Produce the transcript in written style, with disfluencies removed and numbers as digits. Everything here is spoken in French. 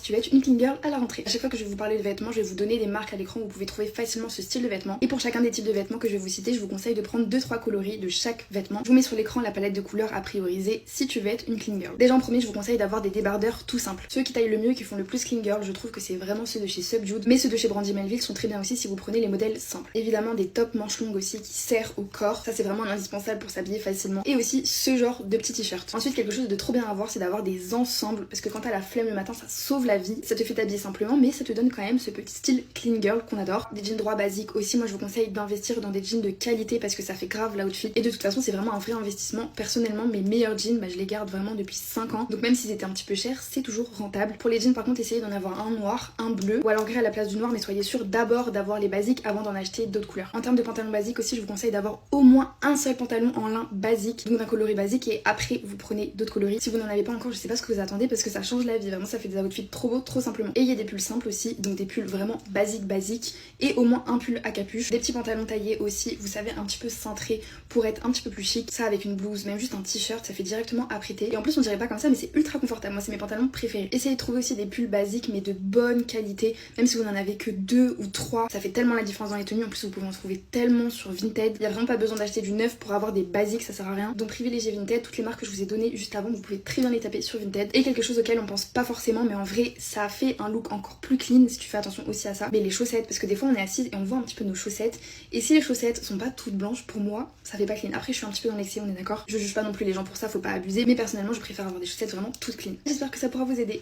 tu veux être une clean girl à la rentrée. À chaque fois que je vais vous parler de vêtements, je vais vous donner des marques à l'écran où vous pouvez trouver facilement ce style de vêtements. Et pour chacun des types de vêtements que je vais vous citer, je vous conseille de prendre 2-3 coloris de chaque vêtement. Je vous mets sur l'écran la palette de couleurs à prioriser si tu veux être une clean girl. Déjà en premier, je vous conseille d'avoir des débardeurs tout simples. Ceux qui taillent le mieux, qui font le plus clean girl, je trouve que c'est vraiment ceux de chez Subjude, mais ceux de chez Brandy Melville sont très bien aussi si vous prenez les modèles simples. Évidemment des tops manches longues aussi qui serrent au corps, ça c'est vraiment un indispensable pour s'habiller facilement. Et aussi ce genre de petits t-shirts. Ensuite quelque chose de trop bien à avoir, c'est d'avoir des ensembles, parce que quand t'as la flemme le matin, ça sauve la vie. Ça te fait t'habiller simplement, mais ça te donne quand même ce petit style clean girl qu'on adore. Des jeans droits basiques aussi, moi je vous conseille d'investir dans des jeans de qualité parce que ça fait grave l'outfit. Et de toute façon c'est vraiment un vrai investissement. Personnellement mes meilleurs jeans, je les garde vraiment depuis 5 ans. Donc même s'ils étaient un petit peu chers, c'est toujours rentable. Pour les jeans par contre, essayez d'en avoir un noir, un bleu, ou alors gris à la place du noir, mais soyez sûr d'abord d'avoir les basiques avant d'en acheter d'autres couleurs. En termes de pantalons basiques aussi, je vous conseille d'avoir au moins un seul pantalon en lin basique, donc d'un coloris basique, et après vous prenez d'autres coloris. Si vous n'en avez pas encore, je sais pas ce que vous attendez parce que ça change la vie, vraiment ça fait des outfits trop beaux, trop simplement. Et il y a des pulls simples aussi, donc des pulls vraiment basiques, et au moins un pull à capuche. Des petits pantalons taillés aussi, vous savez, un petit peu cintrés pour être un petit peu plus chic. Ça avec une blouse, même juste un t-shirt, ça fait directement apprêter. Et en plus on dirait pas comme ça, mais c'est ultra confortable. Moi c'est mes pantalons préférés. Essayez de trouver aussi des pulls basiques mais de bonne qualité, même si vous n'en avez que 2 ou 3, ça fait tellement la différence dans les tenues. En plus vous pouvez en trouver tellement sur Vinted. Il y a vraiment pas besoin d'acheter du neuf pour avoir des basiques, ça sert à rien. Donc privilégiez Vinted. Toutes les marques que je vous ai données juste avant, vous pouvez très bien les taper sur Vinted. Et quelque chose auquel on pense pas forcément, mais en vrai ça fait un look encore plus clean si tu fais attention aussi à ça. Mais les chaussettes, parce que des fois on est assise et on voit un petit peu nos chaussettes, et si les chaussettes sont pas toutes blanches, pour moi ça fait pas clean. Après je suis un petit peu dans l'excès, on est d'accord, je juge pas non plus les gens pour ça, faut pas abuser, mais personnellement je préfère avoir des chaussettes vraiment toutes clean. J'espère que ça pourra vous aider.